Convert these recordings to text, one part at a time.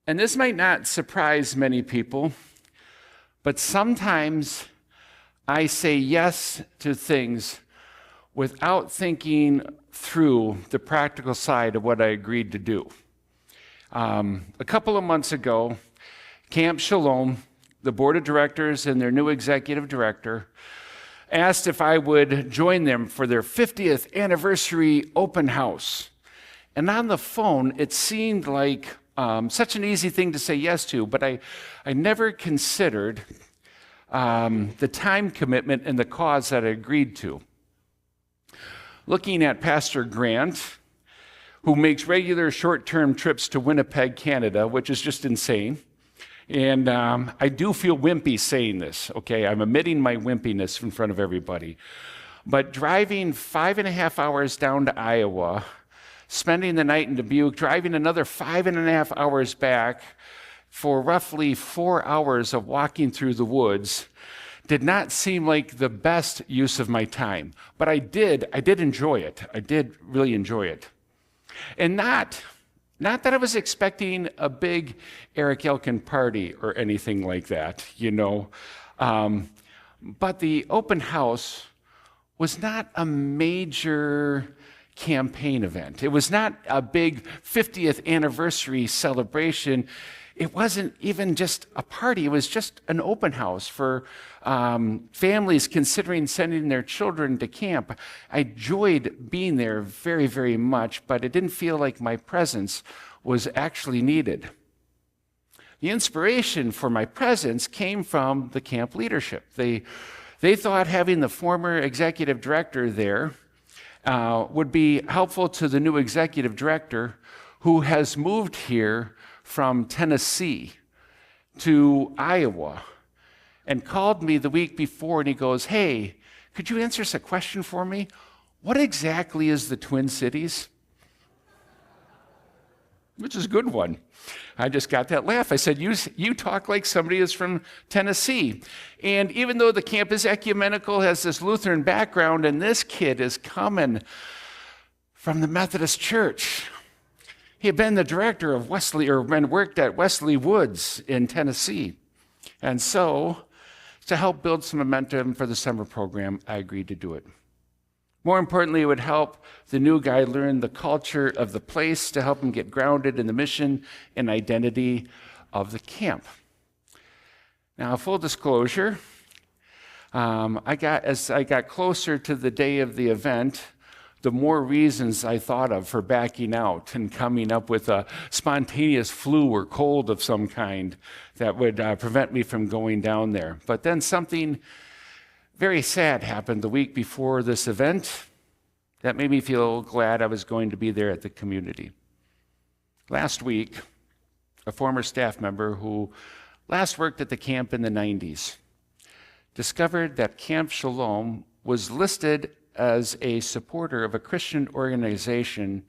And this might not surprise many people, but sometimes I say yes to things without thinking through the practical side of what I agreed to do. A couple of months ago, Camp Shalom, the board of directors and their new executive director, asked if I would join them for their 50th anniversary open house. And on the phone, it seemed like such an easy thing to say yes to, but I never considered the time commitment and the cause that I agreed to. Looking at Pastor Grant, who makes regular short-term trips to Winnipeg, Canada, which is just insane. And I do feel wimpy saying this, okay? I'm admitting my wimpiness in front of everybody. But driving 5.5 hours down to Iowa, spending the night in Dubuque, driving another 5.5 hours back for roughly 4 hours of walking through the woods did not seem like the best use of my time. But I did enjoy it. I did really enjoy it. And not that I was expecting a big Eric Elkin party or anything like that, but the open house was not a major campaign event. It was not a big 50th anniversary celebration. It wasn't even just a party. It was just an open house for families considering sending their children to camp. I enjoyed being there very, very much, but it didn't feel like my presence was actually needed. The inspiration for my presence came from the camp leadership. They thought having the former executive director there would be helpful to the new executive director who has moved here from Tennessee to Iowa and called me the week before, and he goes, "Hey, could you answer us a question for me? What exactly is the Twin Cities?" Which is a good one. I just got that laugh. I said, you talk like somebody is from Tennessee. And even though the camp is ecumenical, has this Lutheran background, and this kid is coming from the Methodist Church. He had been the director of Wesley, or worked at Wesley Woods in Tennessee. And so, to help build some momentum for the summer program, I agreed to do it. More importantly, it would help the new guy learn the culture of the place to help him get grounded in the mission and identity of the camp. Now, full disclosure, as I got closer to the day of the event, the more reasons I thought of for backing out and coming up with a spontaneous flu or cold of some kind that would prevent me from going down there. But then something very sad happened the week before this event that made me feel glad I was going to be there at the community. Last week, a former staff member who last worked at the camp in the 90s discovered that Camp Shalom was listed as a supporter of a Christian organization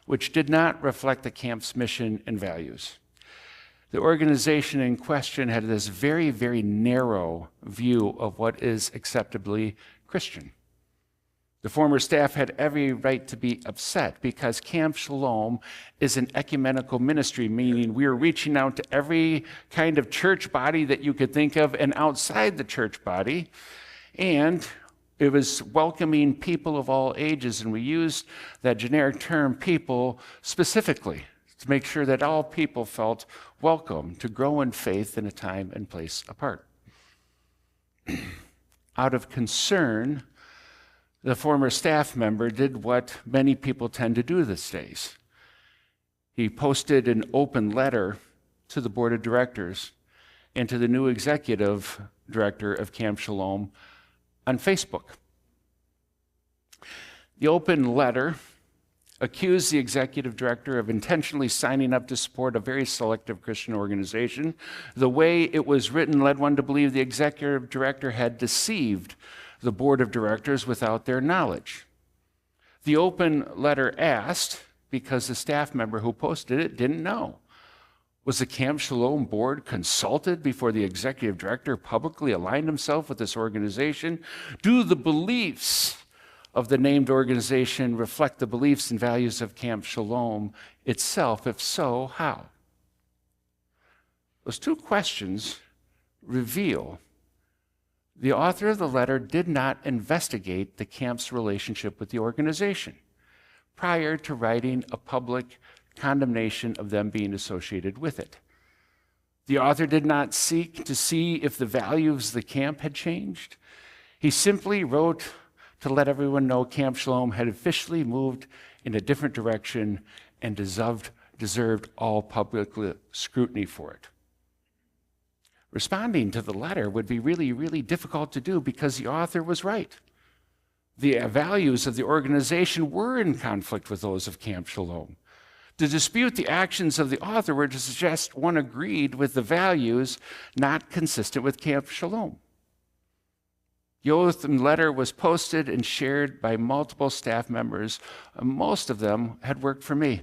which did not reflect the camp's mission and values. The organization in question had this very, very narrow view of what is acceptably Christian. The former staff had every right to be upset because Camp Shalom is an ecumenical ministry, meaning we are reaching out to every kind of church body that you could think of and outside the church body. And it was welcoming people of all ages, and we used that generic term people specifically to make sure that all people felt welcome to grow in faith in a time and place apart. Out of concern, the former staff member did what many people tend to do these days. He posted an open letter to the board of directors and to the new executive director of Camp Shalom on Facebook. The open letter accused the executive director of intentionally signing up to support a very selective Christian organization. The way it was written led one to believe the executive director had deceived the board of directors without their knowledge. The open letter asked, because the staff member who posted it didn't know, was the Camp Shalom board consulted before the executive director publicly aligned himself with this organization? Do the beliefs of the named organization reflect the beliefs and values of Camp Shalom itself? If so, how? Those two questions reveal the author of the letter did not investigate the camp's relationship with the organization prior to writing a public condemnation of them being associated with it. The author did not seek to see if the values of the camp had changed. He simply wrote to let everyone know Camp Shalom had officially moved in a different direction and deserved all public scrutiny for it. Responding to the letter would be really, really difficult to do because the author was right. The values of the organization were in conflict with those of Camp Shalom. To dispute the actions of the author were to suggest one agreed with the values not consistent with Camp Shalom. The oath letter was posted and shared by multiple staff members. Most of them had worked for me.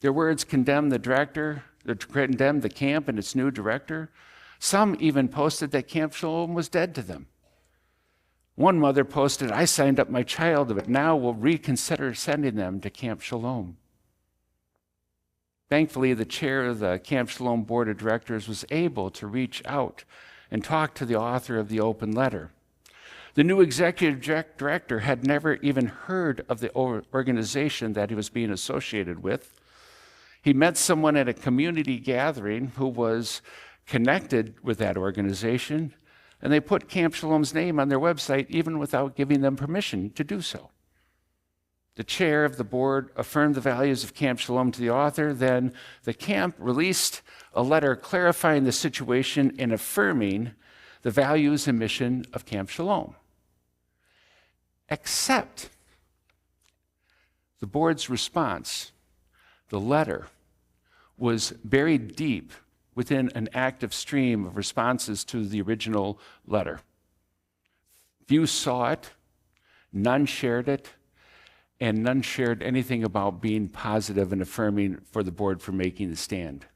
Their words condemned condemned the camp and its new director. Some even posted that Camp Shalom was dead to them. One mother posted, "I signed up my child, but now will reconsider sending them to Camp Shalom." Thankfully, the chair of the Camp Shalom Board of Directors was able to reach out and talk to the author of the open letter. The new executive director had never even heard of the organization that he was being associated with. He met someone at a community gathering who was connected with that organization, and they put Camp Shalom's name on their website even without giving them permission to do so. The chair of the board affirmed the values of Camp Shalom to the author. Then the camp released a letter clarifying the situation and affirming the values and mission of Camp Shalom. Except the board's response, the letter, was buried deep within an active stream of responses to the original letter. Few saw it, none shared it, and none shared anything about being positive and affirming for the board for making the stand.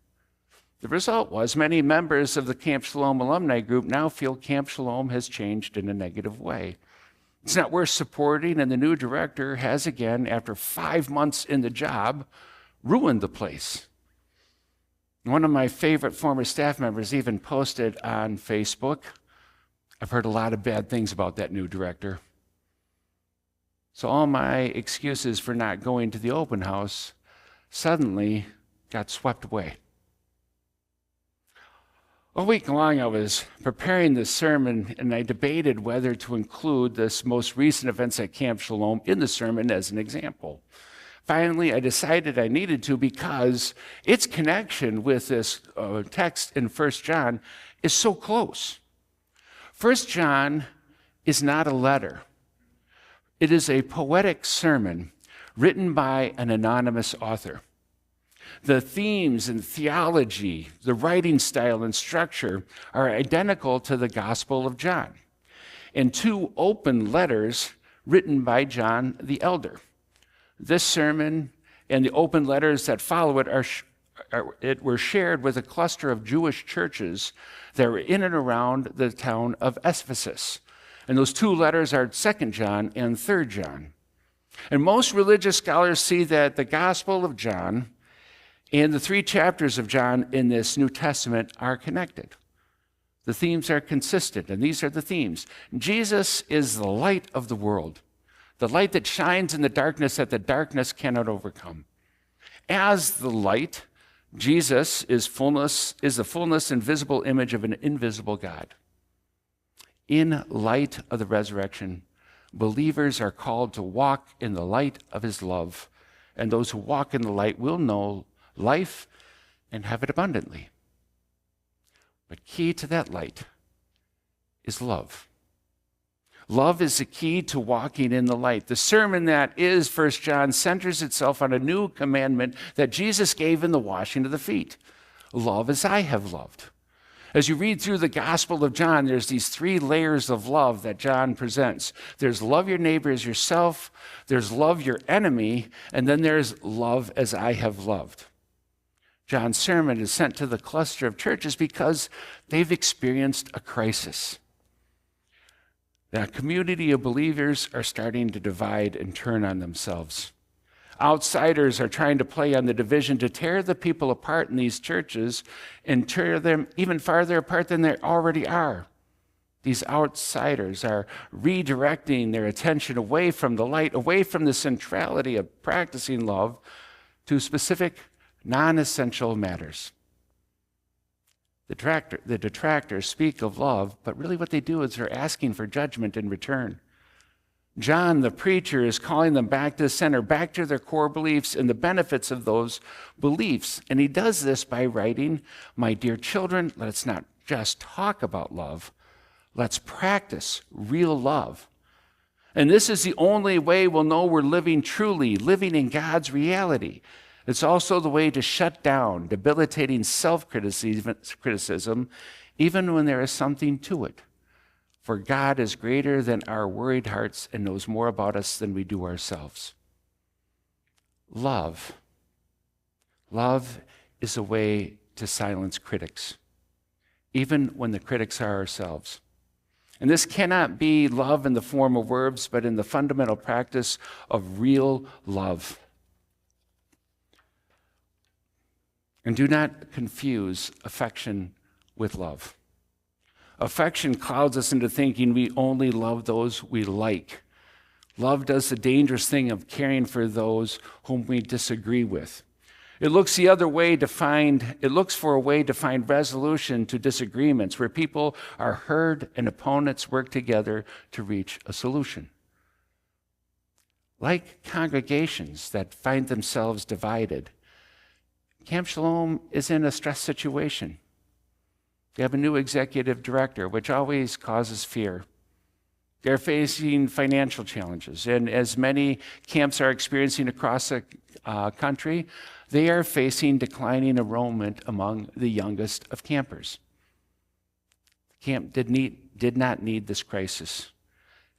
The result was many members of the Camp Shalom alumni group now feel Camp Shalom has changed in a negative way. It's not worth supporting, and the new director has again, after 5 months in the job, ruined the place. One of my favorite former staff members even posted on Facebook, "I've heard a lot of bad things about that new director." So all my excuses for not going to the open house suddenly got swept away. All week long, I was preparing this sermon, and I debated whether to include this most recent events at Camp Shalom in the sermon as an example. Finally, I decided I needed to because its connection with this text in 1 John is so close. 1 John is not a letter. It is a poetic sermon written by an anonymous author. The themes and theology, the writing style and structure are identical to the Gospel of John, and 2 open letters written by John the Elder. This sermon and the open letters that follow it were shared with a cluster of Jewish churches that were in and around the town of Ephesus. And those 2 letters are 2 John and 3 John. And most religious scholars see that the Gospel of John and the 3 chapters of John in this New Testament are connected. The themes are consistent, and these are the themes. Jesus is the light of the world, the light that shines in the darkness that the darkness cannot overcome. As the light, Jesus is the fullness and visible image of an invisible God. In light of the resurrection, believers are called to walk in the light of his love, and those who walk in the light will know life and have it abundantly. But key to that light is love. Love is the key to walking in the light. The sermon that is 1 John centers itself on a new commandment that Jesus gave in the washing of the feet. Love as I have loved. As you read through the Gospel of John, there's these 3 layers of love that John presents. There's love your neighbor as yourself, there's love your enemy, and then there's love as I have loved. John's sermon is sent to the cluster of churches because they've experienced a crisis. That community of believers are starting to divide and turn on themselves. Outsiders are trying to play on the division to tear the people apart in these churches and tear them even farther apart than they already are. These outsiders are redirecting their attention away from the light, away from the centrality of practicing love to specific, non-essential matters. The detractors speak of love, but really what they do is they're asking for judgment in return. John, the preacher, is calling them back to the center, back to their core beliefs and the benefits of those beliefs. And he does this by writing, "My dear children, let's not just talk about love. Let's practice real love. And this is the only way we'll know we're living truly, living in God's reality. It's also the way to shut down debilitating self-criticism, even when there is something to it. For God is greater than our worried hearts and knows more about us than we do ourselves." Love. Love is a way to silence critics, even when the critics are ourselves. And this cannot be love in the form of words, but in the fundamental practice of real love. And do not confuse affection with love. Affection clouds us into thinking we only love those we like. Love does the dangerous thing of caring for those whom we disagree with. It looks for a way to find resolution to disagreements where people are heard and opponents work together to reach a solution. Like congregations that find themselves divided, Camp Shalom is in a stress situation. They have a new executive director, which always causes fear. They're facing financial challenges, and as many camps are experiencing across the country, they are facing declining enrollment among the youngest of campers. The camp did not need this crisis,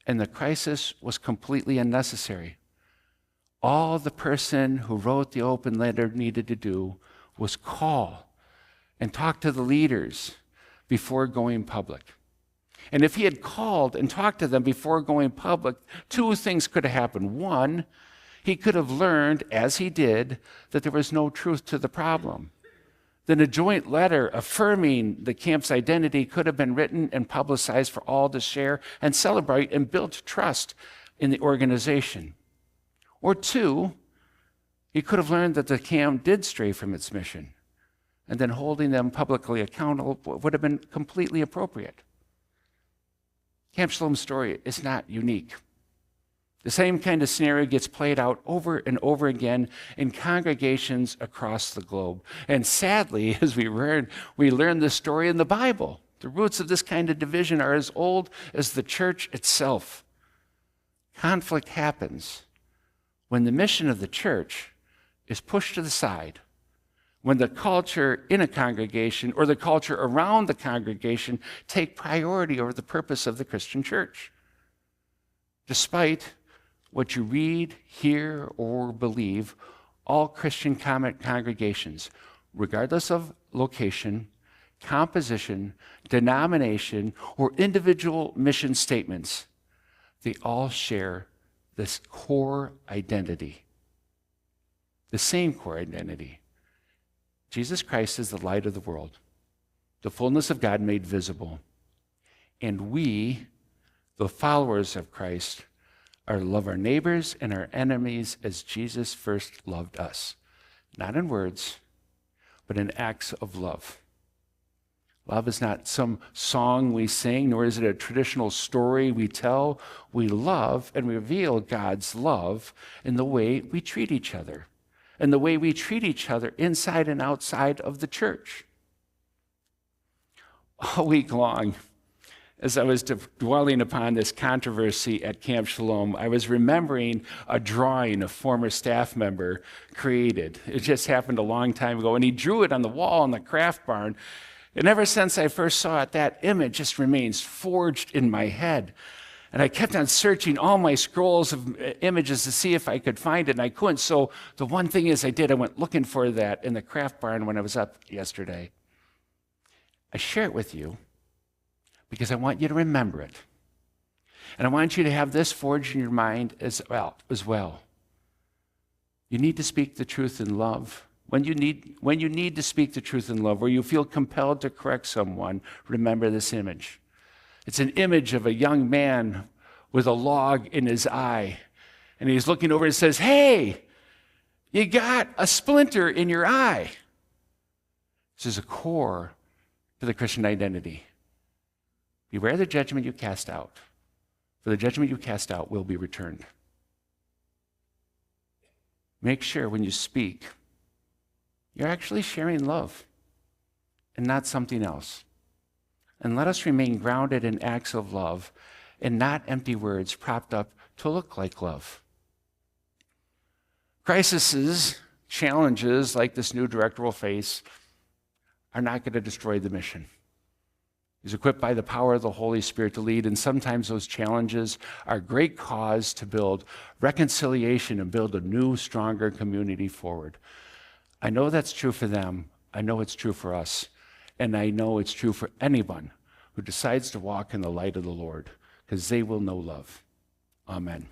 and the crisis was completely unnecessary. All the person who wrote the open letter needed to do was call and talk to the leaders before going public. And if he had called and talked to them before going public, two things could have happened. One, he could have learned, as he did, that there was no truth to the problem. Then a joint letter affirming the camp's identity could have been written and publicized for all to share and celebrate and build trust in the organization. Or two, he could have learned that the camp did stray from its mission, and then holding them publicly accountable would have been completely appropriate. Camp Shalom's story is not unique. The same kind of scenario gets played out over and over again in congregations across the globe. And sadly, as we learn this story in the Bible. The roots of this kind of division are as old as the church itself. Conflict happens when the mission of the church is pushed to the side, when the culture in a congregation or the culture around the congregation take priority over the purpose of the Christian church. Despite what you read, hear, or believe, all Christian congregations, regardless of location, composition, denomination, or individual mission statements, they all share this core identity, the same core identity. Jesus Christ is the light of the world, the fullness of God made visible. And we, the followers of Christ, are to love our neighbors and our enemies as Jesus first loved us, not in words, but in acts of love. Love is not some song we sing, nor is it a traditional story we tell. We love and reveal God's love in the way we treat each other, and the way we treat each other inside and outside of the church. All week long, as I was dwelling upon this controversy at Camp Shalom, I was remembering a drawing a former staff member created. It just happened a long time ago, and he drew it on the wall in the craft barn. And ever since I first saw it, that image just remains forged in my head. And I kept on searching all my scrolls of images to see if I could find it, and I couldn't. So the one thing is I went looking for that in the craft barn when I was up yesterday. I share it with you because I want you to remember it. And I want you to have this forged in your mind as well. You need to speak the truth in love. When you need to speak the truth in love, or you feel compelled to correct someone, remember this image. It's an image of a young man with a log in his eye. And he's looking over and says, "Hey, you got a splinter in your eye." This is a core to the Christian identity. Beware the judgment you cast out, for the judgment you cast out will be returned. Make sure when you speak, you're actually sharing love and not something else. And let us remain grounded in acts of love and not empty words propped up to look like love. Crises, challenges like this new director will face are not going to destroy the mission. He's equipped by the power of the Holy Spirit to lead, and sometimes those challenges are great cause to build reconciliation and build a new, stronger community forward. I know that's true for them. I know it's true for us. And I know it's true for anyone who decides to walk in the light of the Lord, because they will know love. Amen.